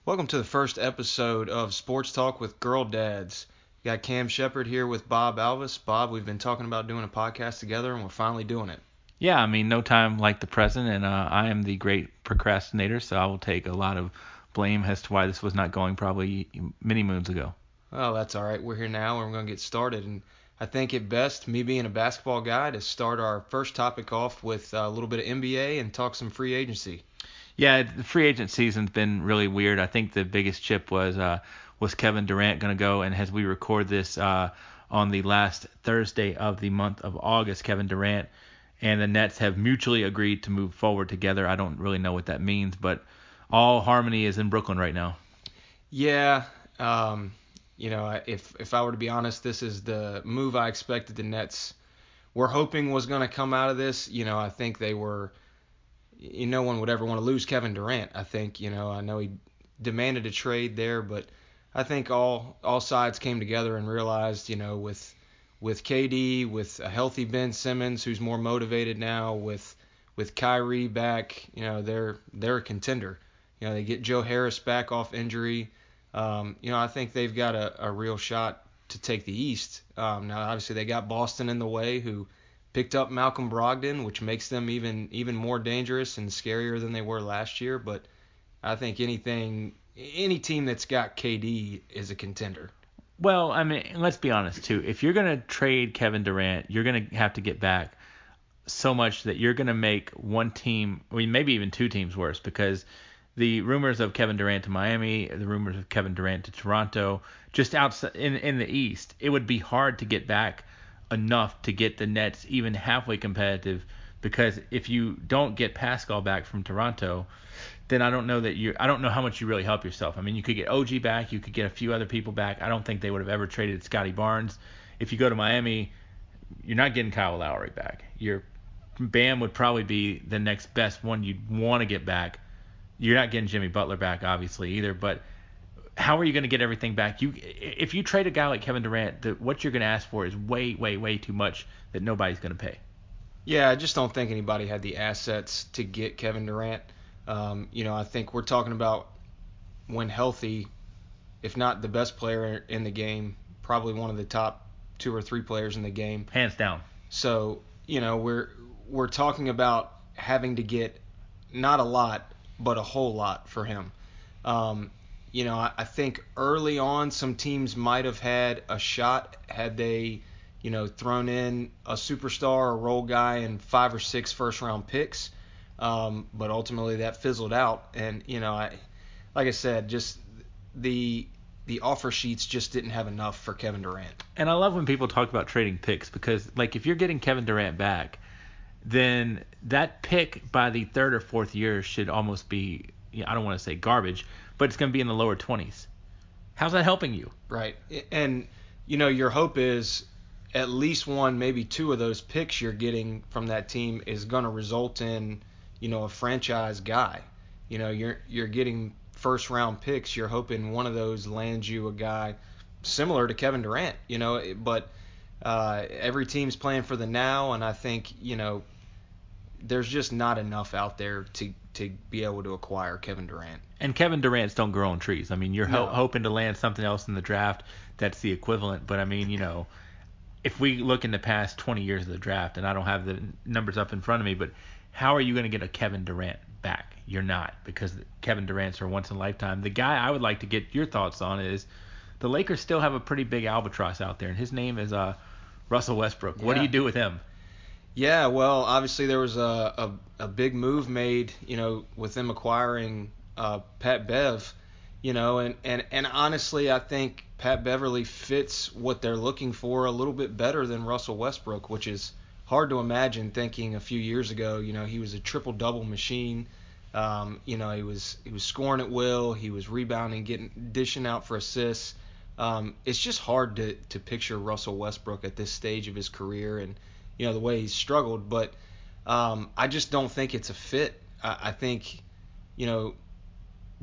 Welcome to the first episode of Sports Talk with Girl Dads. Got Cam Shepard here with Bob Alvis. Bob, we've been talking about doing a podcast together, and we're finally doing it. Yeah, I mean, no time like the present, and I am the great procrastinator, so I will take a lot of blame as to why this was not going probably many moons ago. Well, that's all right. We're here now, and we're going to get started. And I think it best, me being a basketball guy, to start our first topic off with a little bit of NBA and talk some free agency. Yeah, the free agent season's been really weird. I think the biggest chip was Kevin Durant going to go, and as we record this on the last Thursday of the month of August, Kevin Durant and the Nets have mutually agreed to move forward together. I don't really know what that means, but all harmony is in Brooklyn right now. Yeah, if I were to be honest, this is the move I expected the Nets were hoping was going to come out of this. I think they were. No one would ever want to lose Kevin Durant. I think, I know he demanded a trade there, but I think all sides came together and realized, with KD, with a healthy Ben Simmons who's more motivated now, with Kyrie back, they're a contender. They get Joe Harris back off injury. I think they've got a real shot to take the East. Now, obviously, they got Boston in the way, who picked up Malcolm Brogdon, which makes them even more dangerous and scarier than they were last year. But I think any team that's got KD is a contender. Well, I mean, let's be honest too. If you're going to trade Kevin Durant, you're going to have to get back so much that you're going to make one team, I mean, maybe even two teams worse, because the rumors of Kevin Durant to Miami, the rumors of Kevin Durant to Toronto, just outside in the East, it would be hard to get back enough to get the Nets even halfway competitive, because if you don't get Pascal back from Toronto, then I don't know how much you really help yourself. I mean, you could get OG back, you could get a few other people back. I don't think they would have ever traded Scotty Barnes. If you go to Miami, you're not getting Kyle Lowry back. Your Bam would probably be the next best one you'd want to get back. You're not getting Jimmy Butler back, obviously, either, but how are you going to get everything back? If you trade a guy like Kevin Durant, what you're going to ask for is way, way, way too much that nobody's going to pay. Yeah, I just don't think anybody had the assets to get Kevin Durant. I think we're talking about, when healthy, if not the best player in the game, probably one of the top two or three players in the game. Hands down. So, we're talking about having to get not a lot, but a whole lot for him. I think early on some teams might have had a shot had they, thrown in a superstar or role guy and 5 or 6 first-round picks. But ultimately that fizzled out. And, like I said, just the offer sheets just didn't have enough for Kevin Durant. And I love when people talk about trading picks, because, like, if you're getting Kevin Durant back, then that pick by the third or fourth year should almost be, I don't want to say garbage, but it's going to be in the lower 20s. How's that helping you? Right. And, your hope is at least one, maybe two of those picks you're getting from that team is going to result in, a franchise guy. You're getting first round picks. You're hoping one of those lands you a guy similar to Kevin Durant, but every team's playing for the now, and I think, there's just not enough out there to be able to acquire Kevin Durant. And Kevin Durant's don't grow on trees. I mean, you're No. hoping to land something else in the draft that's the equivalent. But, I mean, if we look in the past 20 years of the draft, and I don't have the numbers up in front of me, but how are you going to get a Kevin Durant back? You're not, because Kevin Durant's are once in a lifetime. The guy I would like to get your thoughts on is the Lakers still have a pretty big albatross out there, and his name is Russell Westbrook. What do you do with him? Yeah, well, obviously there was a big move made, with them acquiring Pat Bev, and honestly, I think Pat Beverly fits what they're looking for a little bit better than Russell Westbrook, which is hard to imagine, thinking a few years ago, he was a triple-double machine. He was scoring at will, he was rebounding, dishing out for assists. It's just hard to picture Russell Westbrook at this stage of his career, and the way he's struggled, but I just don't think it's a fit. I think,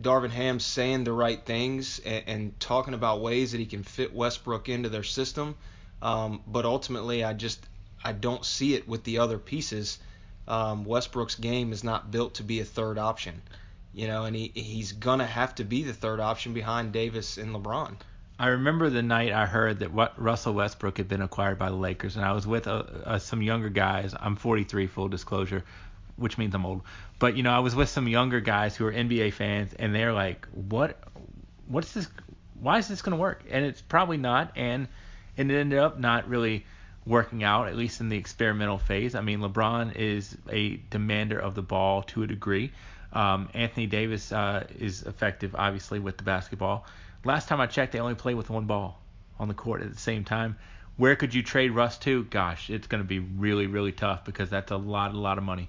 Darvin Ham's saying the right things and talking about ways that he can fit Westbrook into their system, but ultimately I don't see it with the other pieces. Westbrook's game is not built to be a third option. and he's gonna have to be the third option behind Davis and LeBron. I remember the night I heard that Russell Westbrook had been acquired by the Lakers, and I was with some younger guys. I'm 43, full disclosure, which means I'm old. But I was with some younger guys who are NBA fans, and they're like, "What's this? Why is this going to work?" And it's probably not, and it ended up not really working out, at least in the experimental phase. I mean, LeBron is a demander of the ball to a degree. Anthony Davis is effective, obviously, with the basketball. Last time I checked, they only play with one ball on the court at the same time. Where could you trade Russ to? Gosh, it's going to be really, really tough because that's a lot of money.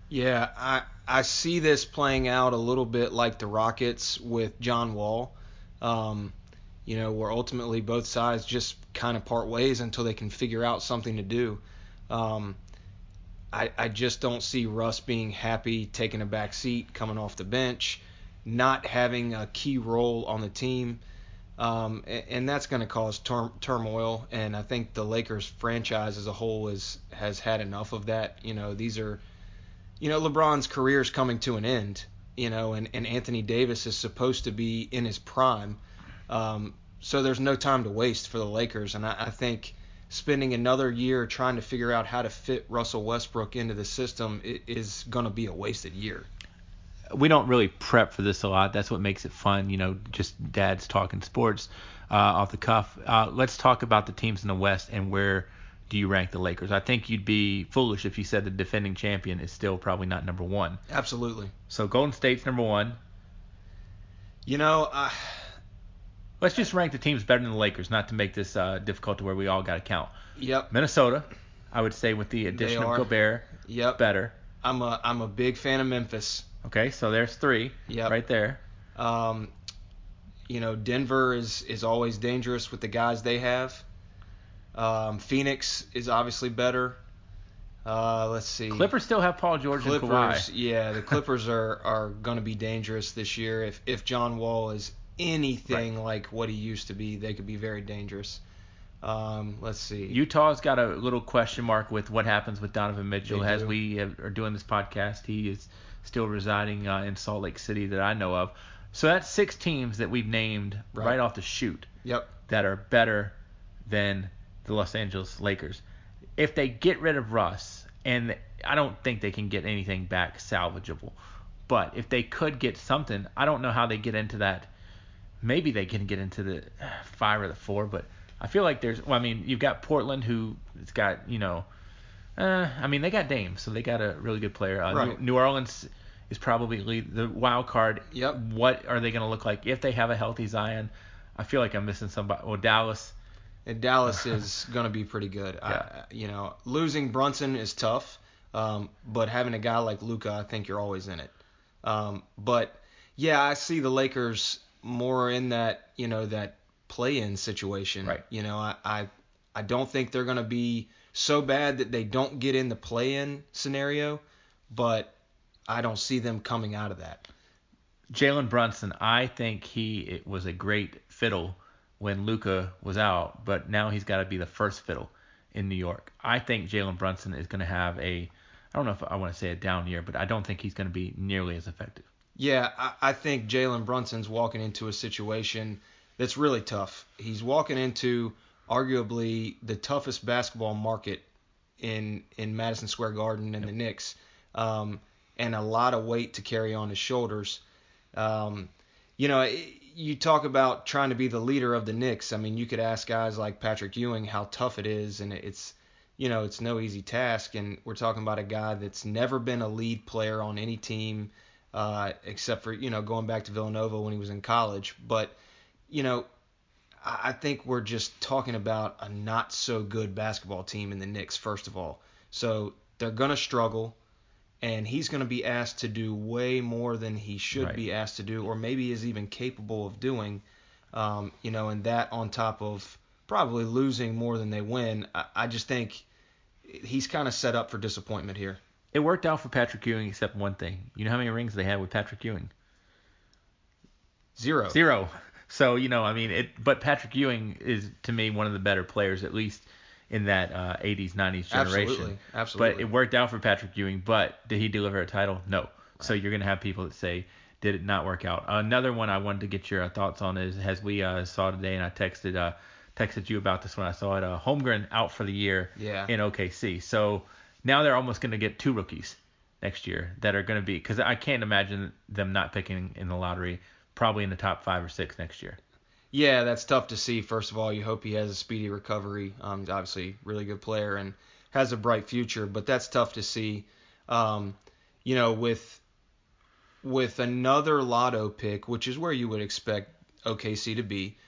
Yeah, I see this playing out a little bit like the Rockets with John Wall, where ultimately both sides just kind of part ways until they can figure out something to do. I just don't see Russ being happy taking a back seat, coming off the bench, not having a key role on the team, and that's going to cause turmoil. And I think the Lakers franchise as a whole has had enough of that. These are, LeBron's career is coming to an end. And Anthony Davis is supposed to be in his prime, so there's no time to waste for the Lakers. And I think spending another year trying to figure out how to fit Russell Westbrook into the system is going to be a wasted year. We don't really prep for this a lot. That's what makes it fun, just dads talking sports off the cuff. Let's talk about the teams in the West and where do you rank the Lakers? I think you'd be foolish if you said the defending champion is still probably not number one. Absolutely. So Golden State's number one. Let's just rank the teams better than the Lakers, not to make this difficult to where we all got to count. Yep. Minnesota, I would say with the addition of Gobert, better. I'm a big fan of Memphis. Okay, so there's three right there. Denver is always dangerous with the guys they have. Phoenix is obviously better. Let's see. Clippers still have Paul George and Kawhi. Yeah, the Clippers are going to be dangerous this year. If John Wall is anything like what he used to be, they could be very dangerous. Let's see. Utah's got a little question mark with what happens with Donovan Mitchell. As we are doing this podcast, he is still residing in Salt Lake City that I know of. So that's 6 teams that we've named right off the chute that are better than the Los Angeles Lakers. If they get rid of Russ, and I don't think they can get anything back salvageable, but if they could get something, I don't know how they get into that. Maybe they can get into the 5 or the 4, but I feel like you've got Portland who's got, they got Dame, so they got a really good player. New Orleans is probably the wild card. Yep. What are they going to look like if they have a healthy Zion? I feel like I'm missing somebody. Well, Dallas. And Dallas is going to be pretty good. Yeah. Losing Brunson is tough, but having a guy like Luka, I think you're always in it. But yeah, I see the Lakers more in that, that play-in situation. Right. I don't think they're going to be so bad that they don't get in the play-in scenario, but I don't see them coming out of that. Jalen Brunson, I think it was a great fiddle when Luka was out, but now he's got to be the first fiddle in New York. I think Jalen Brunson is going to have I don't know if I want to say a down year, but I don't think he's going to be nearly as effective. Yeah, I think Jalen Brunson's walking into a situation that's really tough. He's walking into arguably the toughest basketball market in Madison Square Garden and the Knicks, and a lot of weight to carry on his shoulders. You talk about trying to be the leader of the Knicks. I mean, you could ask guys like Patrick Ewing how tough it is, and it's no easy task. And we're talking about a guy that's never been a lead player on any team, except for, going back to Villanova when he was in college. But, I think we're just talking about a not so good basketball team in the Knicks, first of all. So they're going to struggle. And he's going to be asked to do way more than he should be asked to do, or maybe is even capable of doing. And that on top of probably losing more than they win, I just think he's kind of set up for disappointment here. It worked out for Patrick Ewing except one thing. You know how many rings they had with Patrick Ewing? Zero. So, but Patrick Ewing is, to me, one of the better players, at least in that 80s, 90s generation. Absolutely. But it worked out for Patrick Ewing, but did he deliver a title? No. Right. So you're going to have people that say did it not work out. Another one I wanted to get your thoughts on is, as we saw today, and I texted you about this when I saw it. Holmgren out for the year Yeah. in OKC. So now they're almost going to get 2 rookies next year that are going to be, because I can't imagine them not picking in the lottery, probably in the top 5 or 6 next year. Yeah, that's tough to see. First of all, you hope he has a speedy recovery. He's obviously a really good player and has a bright future, but that's tough to see. You know, with another lotto pick, which is where you would expect OKC to be,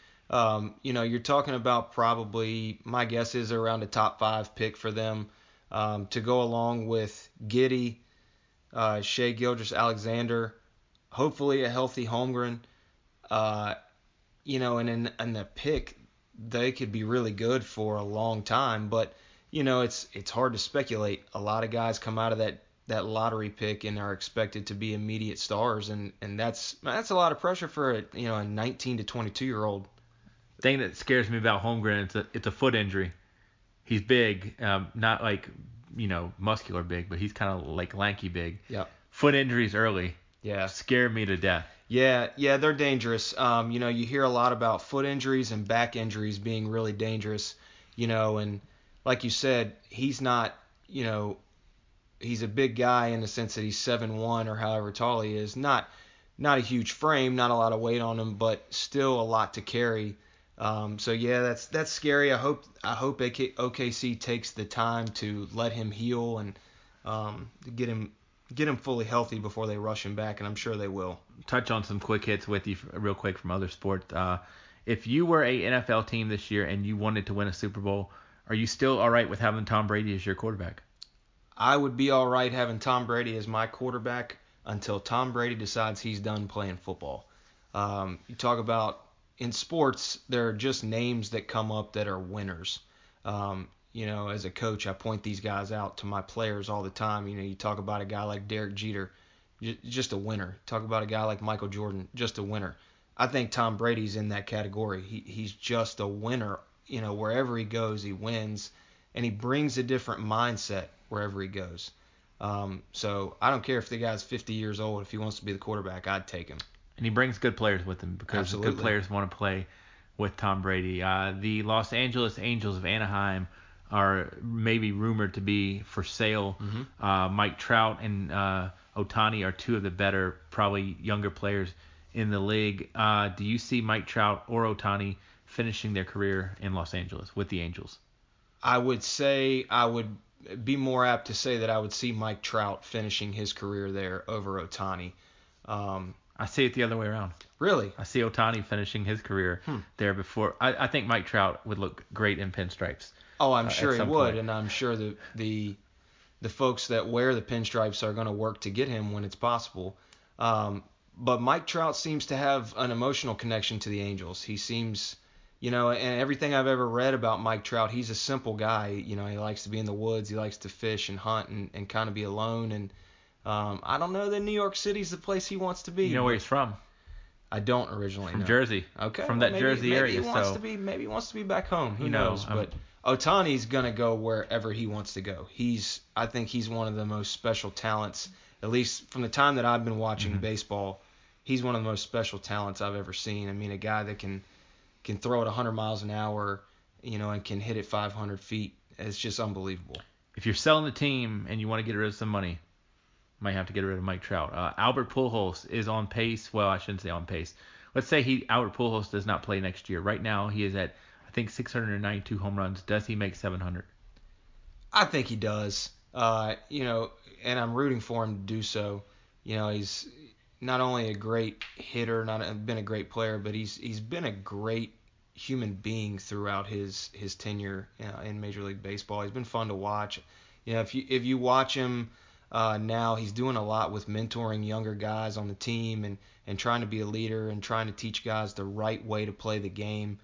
you know, you're talking about probably, my guess is around a top 5 pick for them, to go along with Giddey, Shea Gilgeous-Alexander, hopefully a healthy Holmgren. You know, and in the pick, they could be really good for a long time. But, you know, it's hard to speculate. A lot of guys come out of that lottery pick and are expected to be immediate stars, and that's a lot of pressure for a 19 to 22-year-old. Thing that scares me about Holmgren, it's a foot injury. He's big, not like, muscular big, but he's kind of like lanky big. Yeah. Foot injuries early. Yeah. Scare me to death. Yeah, they're dangerous. You hear a lot about foot injuries and back injuries being really dangerous, and like you said, he's not, he's a big guy in the sense that he's 7'1" or however tall he is. Not a huge frame, not a lot of weight on him, but still a lot to carry. So yeah, that's scary. I hope OKC takes the time to let him heal and get him fully healthy before they rush him back, and I'm sure they will. Touch on some quick hits with you real quick from other sports. If you were a NFL team this year and you wanted to win a Super Bowl, are you still all right with having Tom Brady as your quarterback? I would be all right having Tom Brady as my quarterback until Tom Brady decides he's done playing football. You talk about in sports, there are just names that come up that are winners. As a coach, I point these guys out to my players all the time. You talk about a guy like Derek Jeter, just a winner. Talk about a guy like Michael Jordan, just a winner. I think Tom Brady's in that category. He's just a winner. Wherever he goes, he wins, and he brings a different mindset wherever he goes. So I don't care if the guy's 50 years old. If he wants to be the quarterback, I'd take him. And he brings good players with him because Absolutely. Good players want to play with Tom Brady. The Los Angeles Angels of Anaheim are maybe rumored to be for sale. Mm-hmm. Mike Trout and Ohtani are 2 of the better, probably younger players in the league. Do you see Mike Trout or Ohtani finishing their career in Los Angeles with the Angels? I would be more apt to say that I would see Mike Trout finishing his career there over Ohtani. I see it the other way around. Really? I see Ohtani finishing his career there before. I think Mike Trout would look great in pinstripes. Oh, I'm sure he would, point. and I'm sure the folks that wear the pinstripes are going to work to get him when it's possible. But Mike Trout seems to have an emotional connection to the Angels. He seems, and everything I've ever read about Mike Trout, he's a simple guy. He likes to be in the woods. He likes to fish and hunt and kind of be alone. And I don't know that New York City's the place he wants to be. You know where he's from? I don't originally From know. Jersey. Okay. From that Jersey area. Maybe he wants to be back home. Who knows? But Ohtani's gonna go wherever he wants to go. I think he's one of the most special talents, at least from the time that I've been watching baseball. He's one of the most special talents I've ever seen. I mean, a guy that can throw it 100 miles an hour, and can hit it 500 feet. It's just unbelievable. If you're selling the team and you want to get rid of some money, might have to get rid of Mike Trout. Albert Pujols is on pace. Well, I shouldn't say on pace. Let's say Albert Pujols does not play next year. Right now, he is at, I think, 692 home runs. Does he make 700? I think he does. And I'm rooting for him to do so. He's not only a great hitter, not been a great player, but he's been a great human being throughout his tenure in Major League Baseball. He's been fun to watch. If you watch him now, he's doing a lot with mentoring younger guys on the team and trying to be a leader and trying to teach guys the right way to play the game.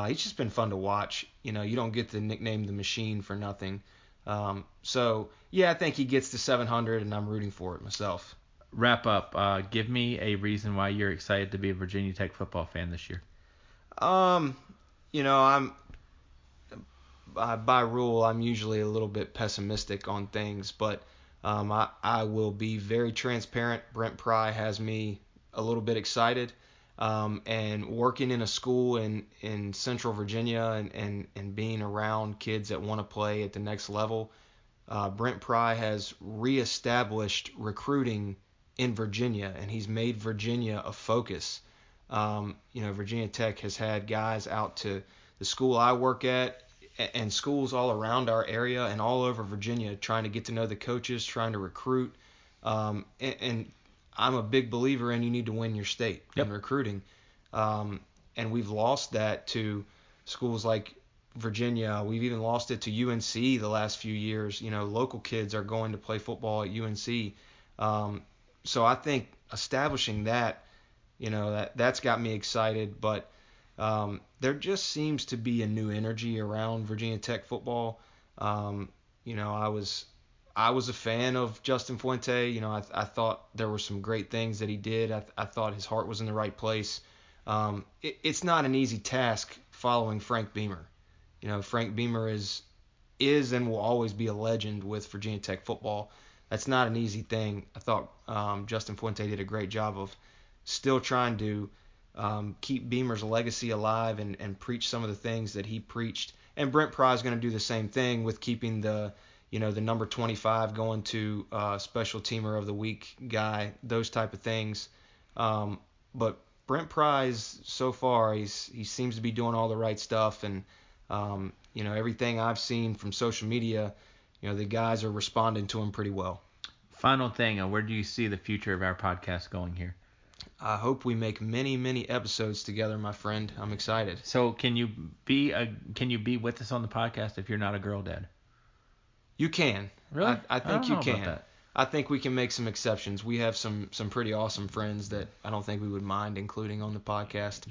He's just been fun to watch. You don't get the nickname the Machine for nothing. So yeah, I think he gets to 700, and I'm rooting for it myself. Wrap up. Give me a reason why you're excited to be a Virginia Tech football fan this year. I'm by rule, I'm usually a little bit pessimistic on things, but I will be very transparent. Brent Pry has me a little bit excited. And working in a school in Central Virginia and being around kids that want to play at the next level, Brent Pry has reestablished recruiting in Virginia, and he's made Virginia a focus. Virginia Tech has had guys out to the school I work at and schools all around our area and all over Virginia trying to get to know the coaches, trying to recruit. And I'm a big believer in you need to win your state in recruiting. And we've lost that to schools like Virginia. We've even lost it to UNC the last few years. Local kids are going to play football at UNC. So I think establishing that, that's got me excited. But there just seems to be a new energy around Virginia Tech football. I was a fan of Justin Fuente. I thought there were some great things that he did. I thought his heart was in the right place. It's not an easy task following Frank Beamer. Frank Beamer is and will always be a legend with Virginia Tech football. That's not an easy thing. I thought Justin Fuente did a great job of still trying to keep Beamer's legacy alive and preach some of the things that he preached. And Brent Pry is going to do the same thing with keeping the number 25 going to special teamer of the week guy, those type of things. But Brent Pry, so far, he seems to be doing all the right stuff. And, everything I've seen from social media, the guys are responding to him pretty well. Final thing, where do you see the future of our podcast going here? I hope we make many, many episodes together, my friend. I'm excited. So can you be with us on the podcast if you're not a girl dad? You can. Really? I think you can. About that. I think we can make some exceptions. We have some pretty awesome friends that I don't think we would mind including on the podcast.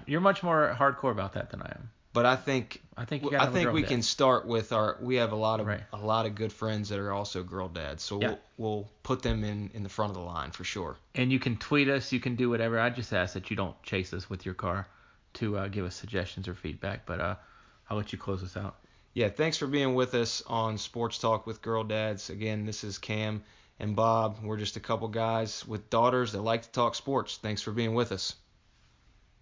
You're much more hardcore about that than I am. But I think we can start with we have a lot of good friends that are also girl dads. So we'll put them in the front of the line for sure. And you can tweet us, you can do whatever. I just ask that you don't chase us with your car to give us suggestions or feedback. But I'll let you close us out. Yeah, thanks for being with us on Sports Talk with Girl Dads. Again, this is Cam and Bob. We're just a couple guys with daughters that like to talk sports. Thanks for being with us.